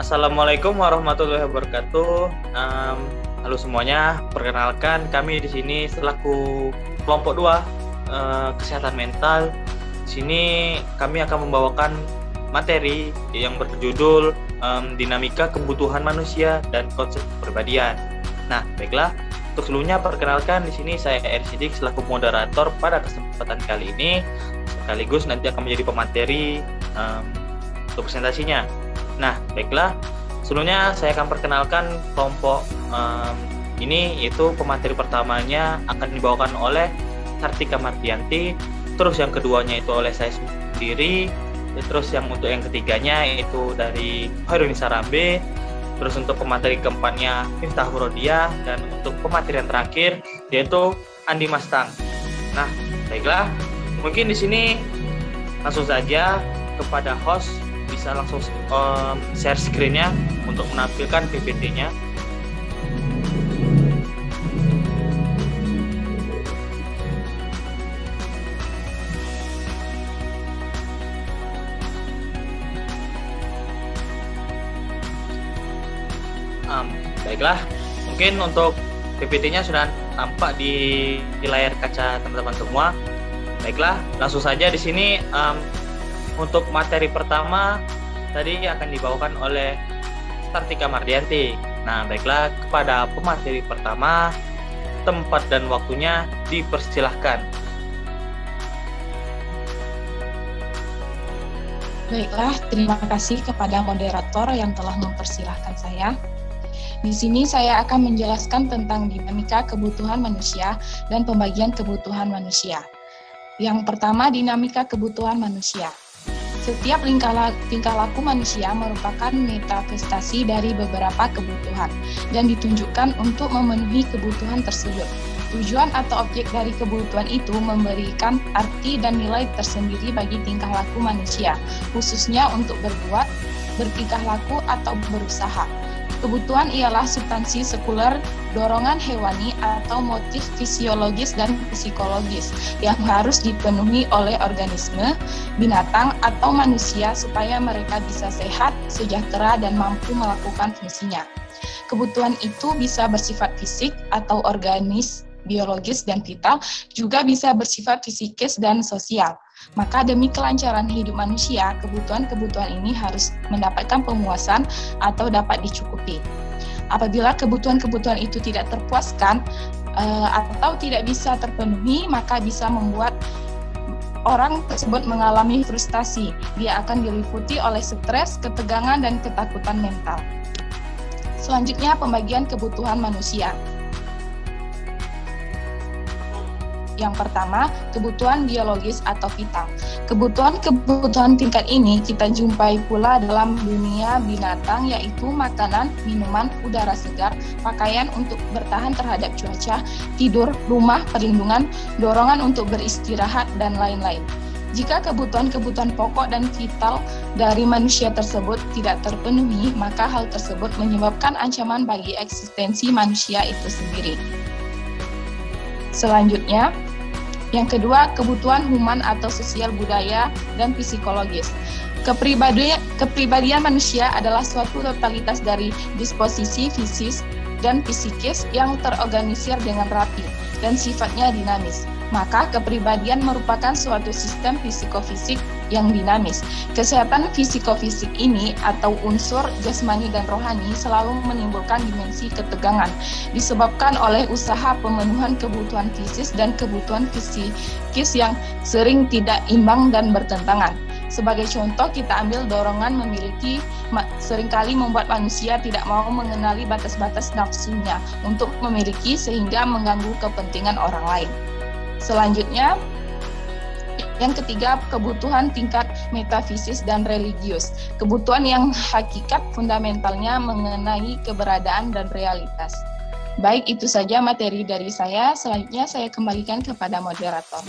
Assalamualaikum warahmatullahi wabarakatuh. Halo semuanya, perkenalkan kami di sini selaku kelompok 2 kesehatan mental. Di sini kami akan membawakan materi yang berjudul dinamika kebutuhan manusia dan konsep kepribadian. Nah, baiklah. Untuk sebelumnya perkenalkan di sini saya Eri Sidik selaku moderator pada kesempatan kali ini, sekaligus nanti akan menjadi pemateri untuk presentasinya. Nah, baiklah. Sebelumnya saya akan perkenalkan kelompok ini, yaitu pemateri pertamanya akan dibawakan oleh Sartika Mardianti, terus yang keduanya itu oleh saya sendiri, terus yang untuk yang ketiganya itu dari Hoirunisa Rambe, terus untuk pemateri keempatnya Miftahul Rodia, dan untuk pemateri yang terakhir yaitu Andi Mastang. Nah, baiklah. Mungkin di sini langsung saja kepada host, bisa langsung share screen-nya untuk menampilkan PPT-nya. Baiklah, mungkin untuk PPT-nya sudah tampak di layar kaca teman-teman semua. Baiklah, langsung saja di sini untuk materi pertama tadi akan dibawakan oleh Sartika Mardianti. Nah, baiklah, kepada pemateri pertama, tempat dan waktunya dipersilahkan. Baiklah, terima kasih kepada moderator yang telah mempersilahkan saya. Di sini saya akan menjelaskan tentang dinamika kebutuhan manusia dan pembagian kebutuhan manusia. Yang pertama, dinamika kebutuhan manusia. Setiap tingkah laku manusia merupakan metafestasi dari beberapa kebutuhan dan ditunjukkan untuk memenuhi kebutuhan tersebut. Tujuan atau objek dari kebutuhan itu memberikan arti dan nilai tersendiri bagi tingkah laku manusia, khususnya untuk berbuat, bertingkah laku, atau berusaha. Kebutuhan ialah substansi sekuler, dorongan hewani atau motif fisiologis dan psikologis yang harus dipenuhi oleh organisme, binatang, atau manusia supaya mereka bisa sehat, sejahtera, dan mampu melakukan fungsinya. Kebutuhan itu bisa bersifat fisik atau organis, biologis, dan vital, juga bisa bersifat psikis dan sosial. Maka demi kelancaran hidup manusia, kebutuhan-kebutuhan ini harus mendapatkan pemuasan atau dapat dicukupi. Apabila kebutuhan-kebutuhan itu tidak terpuaskan atau tidak bisa terpenuhi, maka bisa membuat orang tersebut mengalami frustasi. Dia akan diliputi oleh stres, ketegangan, dan ketakutan mental. Selanjutnya, pembagian kebutuhan manusia. Yang pertama, kebutuhan biologis atau vital. Kebutuhan-kebutuhan tingkat ini kita jumpai pula dalam dunia binatang, yaitu makanan, minuman, udara segar, pakaian untuk bertahan terhadap cuaca, tidur, rumah, perlindungan, dorongan untuk beristirahat, dan lain-lain. Jika kebutuhan-kebutuhan pokok dan vital dari manusia tersebut tidak terpenuhi, maka hal tersebut menyebabkan ancaman bagi eksistensi manusia itu sendiri. Selanjutnya, yang kedua, kebutuhan human atau sosial budaya dan psikologis. Kepribadian manusia adalah suatu totalitas dari disposisi fisik dan psikis yang terorganisir dengan rapi dan sifatnya dinamis. Maka kepribadian merupakan suatu sistem psikofisik yang dinamis. Kesehatan psikofisik ini atau unsur jasmani dan rohani selalu menimbulkan dimensi ketegangan, disebabkan oleh usaha pemenuhan kebutuhan fisik dan kebutuhan psikis yang sering tidak imbang dan bertentangan. Sebagai contoh, kita ambil dorongan memiliki seringkali membuat manusia tidak mau mengenali batas-batas nafsunya untuk memiliki sehingga mengganggu kepentingan orang lain. Selanjutnya, yang ketiga, kebutuhan tingkat metafisis dan religius. Kebutuhan yang hakikat fundamentalnya mengenai keberadaan dan realitas. Baik, itu saja materi dari saya. Selanjutnya saya kembalikan kepada moderator.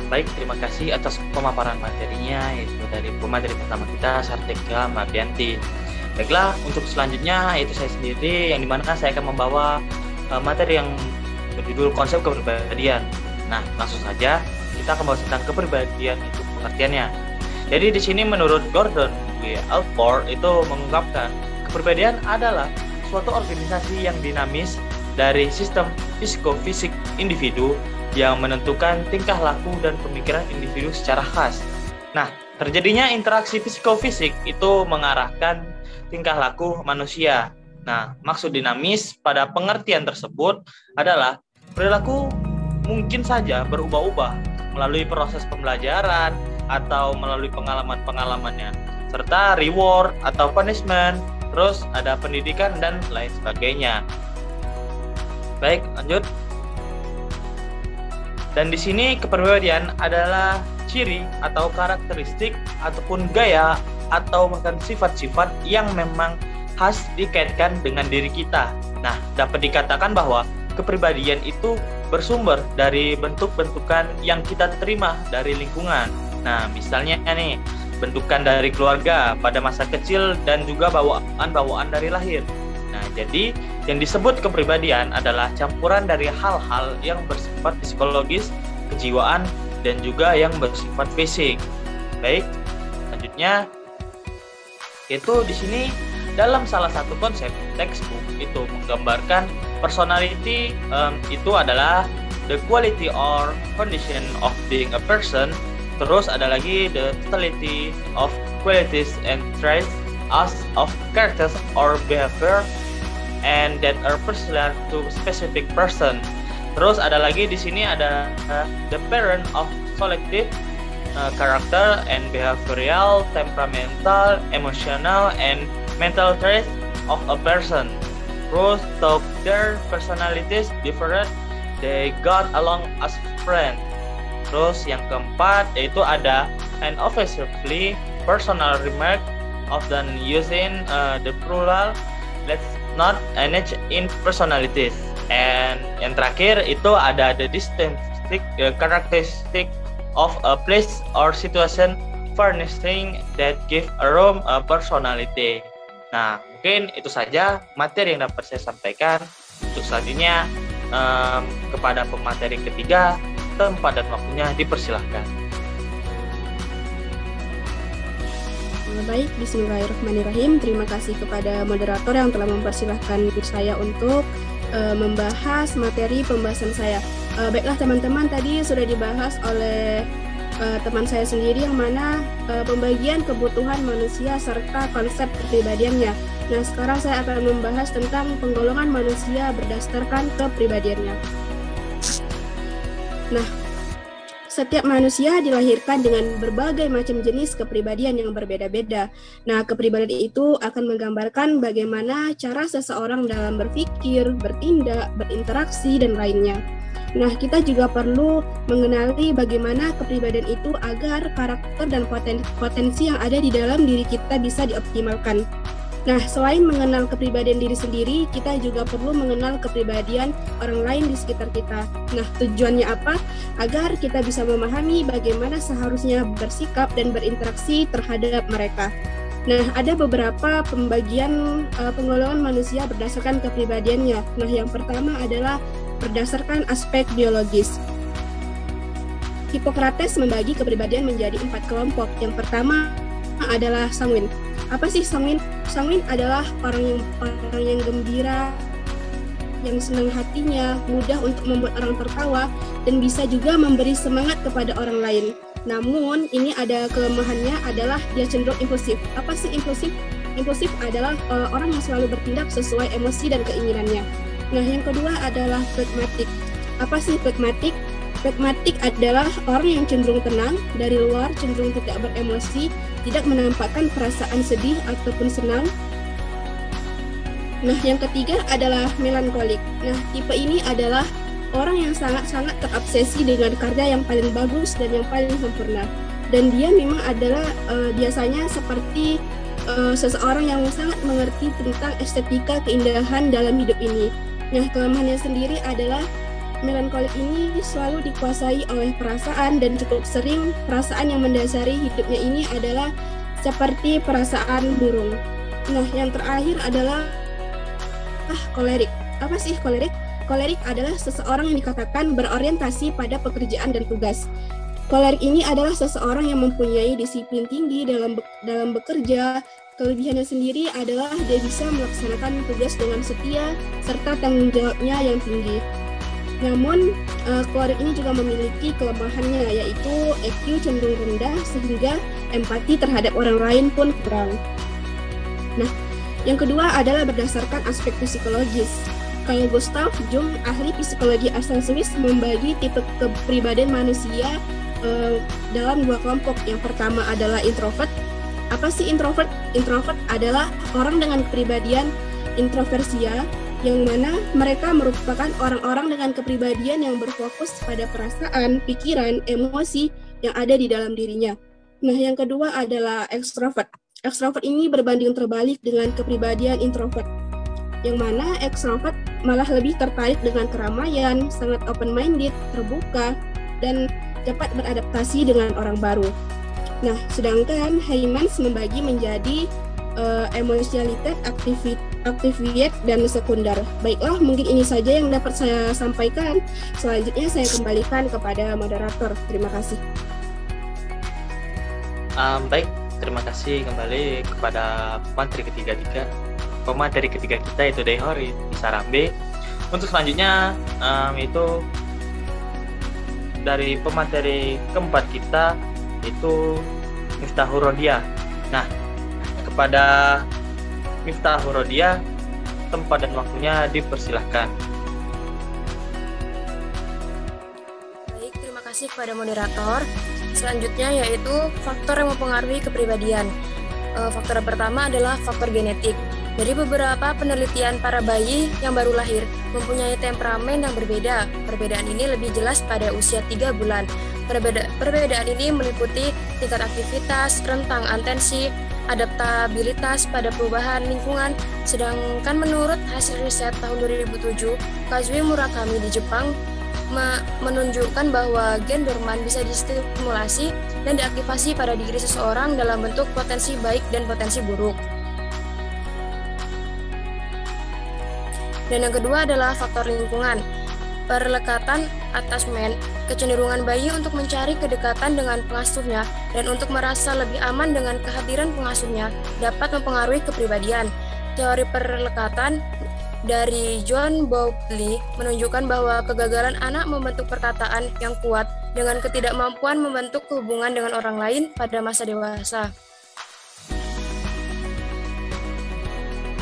Baik, terima kasih atas pemaparan materinya, yaitu dari pemateri pertama kita, Sartika Mardianti. Baiklah, untuk selanjutnya yaitu saya sendiri, yang dimana saya akan membawa materi yang berjudul konsep kepribadian. Nah, langsung saja kita akan bahas tentang kepribadian itu pengertiannya. Jadi di sini menurut Gordon W. Alport itu mengungkapkan, kepribadian adalah suatu organisasi yang dinamis dari sistem psikofisik individu yang menentukan tingkah laku dan pemikiran individu secara khas. Nah, terjadinya interaksi psikofisik itu mengarahkan tingkah laku manusia. Nah, maksud dinamis pada pengertian tersebut adalah perilaku mungkin saja berubah-ubah melalui proses pembelajaran atau melalui pengalaman-pengalamannya, serta reward atau punishment, terus ada pendidikan dan lain sebagainya. Baik, lanjut. Dan di sini kepribadian adalah ciri atau karakteristik ataupun gaya atau bahkan sifat-sifat yang memang khas dikaitkan dengan diri kita. Nah, dapat dikatakan bahwa kepribadian itu bersumber dari bentuk-bentukan yang kita terima dari lingkungan. Nah, misalnya nih, bentukan dari keluarga pada masa kecil dan juga bawaan-bawaan dari lahir. Nah, jadi yang disebut kepribadian adalah campuran dari hal-hal yang bersifat psikologis, kejiwaan, dan juga yang bersifat fisik. Baik, selanjutnya itu di sini dalam salah satu konsep textbook itu menggambarkan personality itu adalah the quality or condition of being a person. Terus ada lagi the totality of qualities and traits as of characters or behavior and that are particular to specific person. Terus ada lagi di sini ada the parent of selective character and behavioral, temperamental, emotional, and mental traits of a person. Terus though their personalities different, they got along as friends. Terus yang keempat yaitu ada an offensively personal remark often using the plural, let's not engage in personalities. And yang terakhir itu ada the distinctive characteristic of a place or situation furnishing that give a room a personality. Nah, mungkin itu saja materi yang dapat saya sampaikan. Untuk selanjutnya kepada pemateri ketiga, tempat dan waktunya dipersilahkan. Baik, bismillahirrahmanirrahim. Terima kasih kepada moderator yang telah mempersilahkan saya untuk membahas materi pembahasan saya. Baiklah teman-teman, tadi sudah dibahas oleh teman saya sendiri yang mana pembagian kebutuhan manusia serta konsep kepribadiannya. Nah, sekarang saya akan membahas tentang penggolongan manusia berdasarkan kepribadiannya. Nah, setiap manusia dilahirkan dengan berbagai macam jenis kepribadian yang berbeda-beda. Nah, kepribadian itu akan menggambarkan bagaimana cara seseorang dalam berpikir, bertindak, berinteraksi, dan lainnya. Nah, kita juga perlu mengenali bagaimana kepribadian itu agar karakter dan potensi yang ada di dalam diri kita bisa dioptimalkan. Nah, selain mengenal kepribadian diri sendiri, kita juga perlu mengenal kepribadian orang lain di sekitar kita. Nah, tujuannya apa? Agar kita bisa memahami bagaimana seharusnya bersikap dan berinteraksi terhadap mereka. Nah, ada beberapa pembagian penggolongan manusia berdasarkan kepribadiannya. Nah, yang pertama adalah berdasarkan aspek biologis. Hippocrates membagi kepribadian menjadi 4 kelompok. Yang pertama adalah sanguin. Apa sih sanguin? Sanguin adalah orang yang gembira, yang senang hatinya, mudah untuk membuat orang tertawa, dan bisa juga memberi semangat kepada orang lain. Namun, ini ada kelemahannya adalah dia cenderung impulsif. Apa sih impulsif? Impulsif adalah orang yang selalu bertindak sesuai emosi dan keinginannya. Nah, yang kedua adalah pragmatik. Apa sih pragmatik? Pragmatik adalah orang yang cenderung tenang, dari luar cenderung tidak beremosi, tidak menampakkan perasaan sedih ataupun senang. Nah, yang ketiga adalah melankolik. Nah, tipe ini adalah orang yang sangat-sangat terobsesi dengan karya yang paling bagus dan yang paling sempurna. Dan dia memang adalah biasanya seperti seseorang yang sangat mengerti tentang estetika keindahan dalam hidup ini. Nah, kelemahannya sendiri adalah melankolik ini selalu dikuasai oleh perasaan dan cukup sering perasaan yang mendasari hidupnya ini adalah seperti perasaan burung. Nah, yang terakhir adalah kolerik. Apa sih kolerik? Kolerik adalah seseorang yang dikatakan berorientasi pada pekerjaan dan tugas. Kolerik ini adalah seseorang yang mempunyai disiplin tinggi dalam bekerja. Kelebihannya sendiri adalah dia bisa melaksanakan tugas dengan setia serta tanggung jawabnya yang tinggi. Namun, kolerik ini juga memiliki kelemahannya, yaitu EQ cenderung rendah sehingga empati terhadap orang lain pun kurang. Nah, yang kedua adalah berdasarkan aspek psikologis. Carl Gustav Jung, ahli psikologi asal Swiss, membagi tipe kepribadian manusia dalam dua kelompok. Yang pertama adalah introvert. Apa sih introvert? Introvert adalah orang dengan kepribadian introversia, yang mana mereka merupakan orang-orang dengan kepribadian yang berfokus pada perasaan, pikiran, emosi yang ada di dalam dirinya. Nah, yang kedua adalah extrovert. Extrovert ini berbanding terbalik dengan kepribadian introvert, yang mana extrovert malah lebih tertarik dengan keramaian, sangat open-minded, terbuka, dan dapat beradaptasi dengan orang baru. Nah, sedangkan Heymans membagi menjadi emotionalitas, aktivitas, dan sekunder. Baiklah, mungkin ini saja yang dapat saya sampaikan. Selanjutnya saya kembalikan kepada moderator. Terima kasih. Baik, terima kasih kembali kepada pemateri ketiga kita, itu Dehori Sarambe. Untuk selanjutnya itu dari pemateri keempat kita, itu Miftahul Rodia. Nah, kepada Miftahul Rodia, tempat dan waktunya dipersilahkan. Baik, terima kasih kepada moderator. Selanjutnya yaitu faktor yang mempengaruhi kepribadian. Faktor yang pertama adalah faktor genetik. Dari beberapa penelitian, para bayi yang baru lahir mempunyai temperamen yang berbeda. Perbedaan ini lebih jelas pada usia 3 bulan. Perbedaan ini meliputi tingkat aktivitas, rentang atensi, adaptabilitas pada perubahan lingkungan. Sedangkan menurut hasil riset tahun 2007, Kazuo Murakami di Jepang menunjukkan bahwa gen dorman bisa distimulasi dan diaktifasi pada diri seseorang dalam bentuk potensi baik dan potensi buruk. Dan yang kedua adalah faktor lingkungan. Perlekatan attachment, kecenderungan bayi untuk mencari kedekatan dengan pengasuhnya dan untuk merasa lebih aman dengan kehadiran pengasuhnya dapat mempengaruhi kepribadian. Teori perlekatan dari John Bowlby menunjukkan bahwa kegagalan anak membentuk perkataan yang kuat dengan ketidakmampuan membentuk hubungan dengan orang lain pada masa dewasa.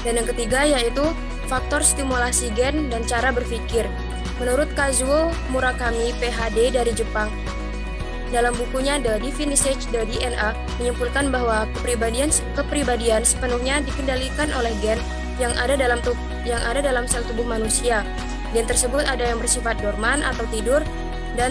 Dan yang ketiga yaitu faktor stimulasi gen dan cara berpikir. Menurut Kazuo Murakami, PhD dari Jepang, dalam bukunya The Definition the DNA, menyimpulkan bahwa kepribadian sepenuhnya dikendalikan oleh gen yang ada dalam sel tubuh manusia. Gen tersebut ada yang bersifat dorman atau tidur dan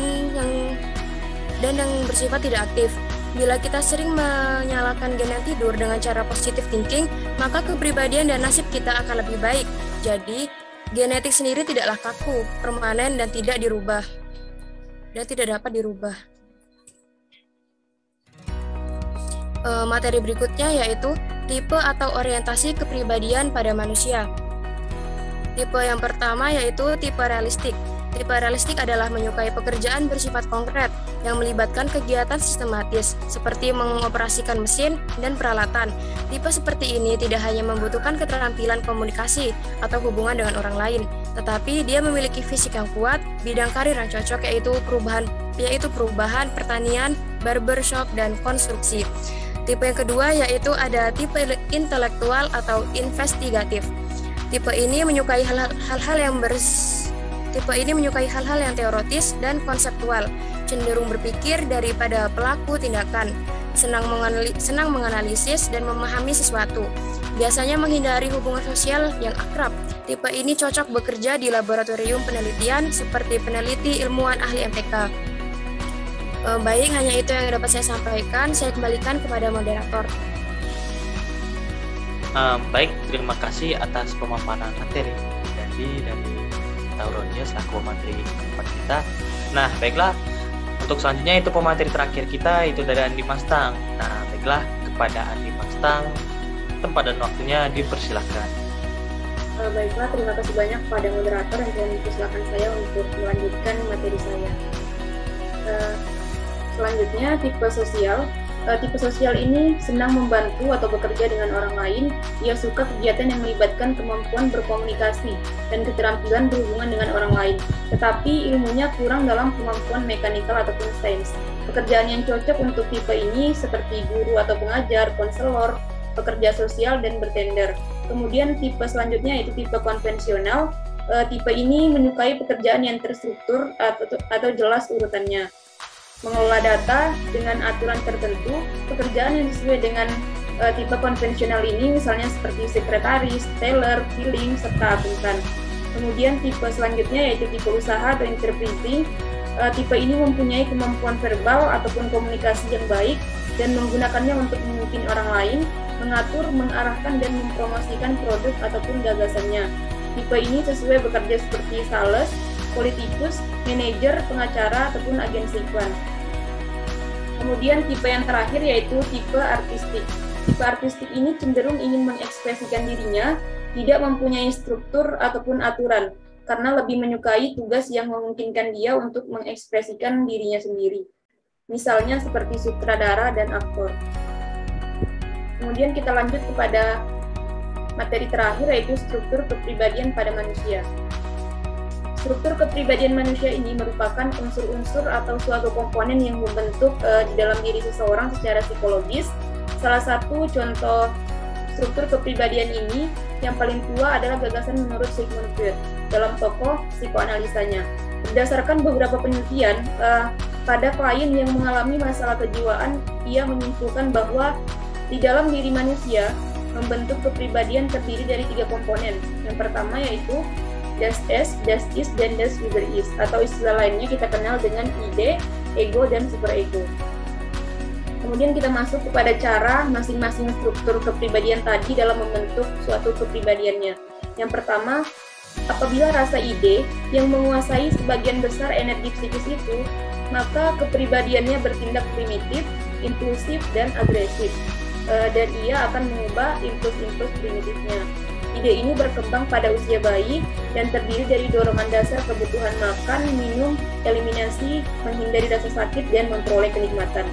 yang bersifat tidak aktif. Bila kita sering menyalakan gen yang tidur dengan cara positive thinking, maka kepribadian dan nasib kita akan lebih baik. Jadi, genetik sendiri tidaklah kaku, permanen, dan tidak dapat dirubah. Materi berikutnya yaitu tipe atau orientasi kepribadian pada manusia. Tipe yang pertama yaitu tipe realistik. Tipe realistik adalah menyukai pekerjaan bersifat konkret yang melibatkan kegiatan sistematis seperti mengoperasikan mesin dan peralatan. Tipe seperti ini tidak hanya membutuhkan keterampilan komunikasi atau hubungan dengan orang lain, tetapi dia memiliki fisik yang kuat, bidang karir yang cocok yaitu perubahan, pertanian, barbershop, dan konstruksi. Tipe yang kedua yaitu ada tipe intelektual atau investigatif. Tipe ini menyukai hal-hal yang teoritis dan konseptual, cenderung berpikir daripada pelaku tindakan, senang menganalisis dan memahami sesuatu. Biasanya menghindari hubungan sosial yang akrab. Tipe ini cocok bekerja di laboratorium penelitian seperti peneliti ilmuwan ahli MTK. Baik, hanya itu yang dapat saya sampaikan. Saya kembalikan kepada moderator. Baik, terima kasih atas pemaparan materi dari Taurodia selaku pemateri keempat kita. Nah, baiklah, untuk selanjutnya itu pemateri terakhir kita itu dari Andi Mastang. Nah, baiklah, kepada Andi Mastang, tempat dan waktunya dipersilahkan. Baiklah, terima kasih banyak kepada moderator yang telah mempersilahkan saya untuk melanjutkan materi saya. Selanjutnya, tipe sosial. Tipe sosial ini senang membantu atau bekerja dengan orang lain. Ia suka kegiatan yang melibatkan kemampuan berkomunikasi dan keterampilan berhubungan dengan orang lain. Tetapi ilmunya kurang dalam kemampuan mekanikal ataupun sains. Pekerjaan yang cocok untuk tipe ini seperti guru atau pengajar, konselor, pekerja sosial, dan bertender. Kemudian tipe selanjutnya yaitu tipe konvensional. Tipe ini menyukai pekerjaan yang terstruktur atau jelas urutannya. Mengelola data dengan aturan tertentu, pekerjaan yang sesuai dengan tipe konvensional ini misalnya seperti sekretaris, teller, billing, serta akuntan. Kemudian tipe selanjutnya yaitu tipe usaha atau interpreting. Tipe ini mempunyai kemampuan verbal ataupun komunikasi yang baik dan menggunakannya untuk memimpin orang lain, mengatur, mengarahkan, dan mempromosikan produk ataupun gagasannya. Tipe ini sesuai bekerja seperti sales, politikus, manajer, pengacara, ataupun agensi iklan. Kemudian tipe yang terakhir yaitu tipe artistik. Tipe artistik ini cenderung ingin mengekspresikan dirinya, tidak mempunyai struktur ataupun aturan, karena lebih menyukai tugas yang memungkinkan dia untuk mengekspresikan dirinya sendiri. Misalnya seperti sutradara dan aktor. Kemudian kita lanjut kepada materi terakhir yaitu struktur kepribadian pada manusia. Struktur kepribadian manusia ini merupakan unsur-unsur atau suatu komponen yang membentuk di dalam diri seseorang secara psikologis. Salah satu contoh struktur kepribadian ini yang paling tua adalah gagasan menurut Sigmund Freud dalam tokoh psikoanalisanya. Berdasarkan beberapa penelitian, pada klien yang mengalami masalah kejiwaan, ia menyimpulkan bahwa di dalam diri manusia membentuk kepribadian terdiri dari 3 komponen. Yang pertama yaitu Das Es, Das Ist, dan Das Überist, atau istilah lainnya kita kenal dengan ide, ego, dan superego. Kemudian kita masuk kepada cara masing-masing struktur kepribadian tadi dalam membentuk suatu kepribadiannya. Yang pertama, apabila rasa ide yang menguasai sebagian besar energi psikis itu, maka kepribadiannya bertindak primitif, impulsif, dan agresif. Dan ia akan mengubah impuls-impuls primitifnya. Ide ini berkembang pada usia bayi dan terdiri dari dorongan dasar kebutuhan makan, minum, eliminasi, menghindari rasa sakit, dan memperoleh kenikmatan.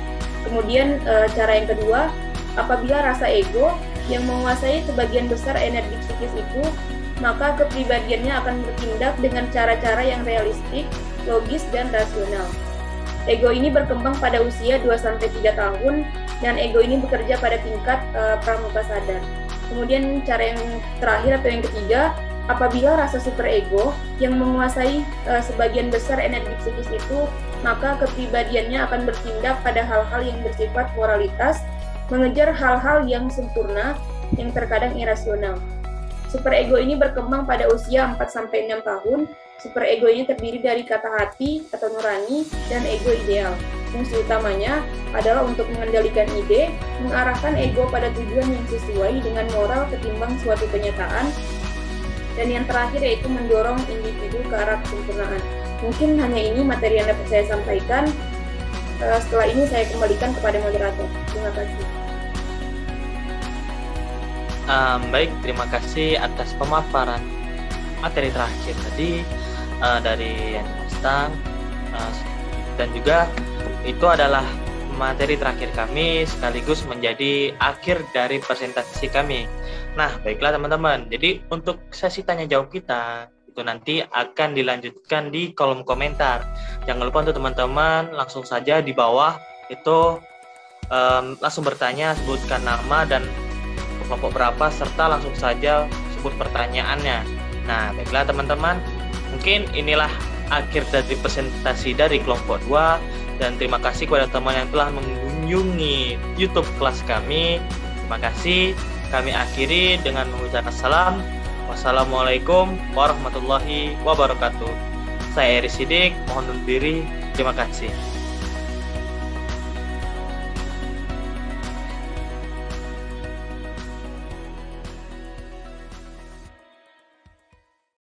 Kemudian cara yang kedua, apabila rasa ego yang menguasai sebagian besar energi psikis itu, maka kepribadiannya akan bertindak dengan cara-cara yang realistik, logis, dan rasional. Ego ini berkembang pada usia 2-3 tahun, dan ego ini bekerja pada tingkat pramuka sadar. Kemudian cara yang terakhir atau yang ketiga, apabila rasa superego yang menguasai sebagian besar energi psikis itu, maka kepribadiannya akan bertindak pada hal-hal yang bersifat moralitas, mengejar hal-hal yang sempurna, yang terkadang irasional. Superego ini berkembang pada usia 4-6 tahun. Superego ini terdiri dari kata hati atau nurani dan ego ideal. Fungsi utamanya adalah untuk mengendalikan ide, mengarahkan ego pada tujuan yang sesuai dengan moral ketimbang suatu kenyataan, dan yang terakhir yaitu mendorong individu ke arah kesempurnaan. Mungkin hanya ini materi yang dapat saya sampaikan. Setelah ini saya kembalikan kepada moderator. Terima kasih. Baik, terima kasih atas pemaparan materi terakhir tadi dari Yan Mustang, dan juga itu adalah materi terakhir kami sekaligus menjadi akhir dari presentasi kami. Nah, baiklah teman-teman. Jadi untuk sesi tanya jawab kita itu nanti akan dilanjutkan di kolom komentar. Jangan lupa untuk teman-teman langsung saja di bawah itu langsung bertanya, sebutkan nama dan kelompok berapa serta langsung saja sebut pertanyaannya. Nah, baiklah teman-teman. Mungkin inilah akhir dari presentasi dari kelompok 2. Dan terima kasih kepada teman yang telah mengunjungi YouTube kelas kami. Terima kasih. Kami akhiri dengan mengucapkan salam. Wassalamualaikum warahmatullahi wabarakatuh. Saya Eri Sidik, mohon undur diri. Terima kasih.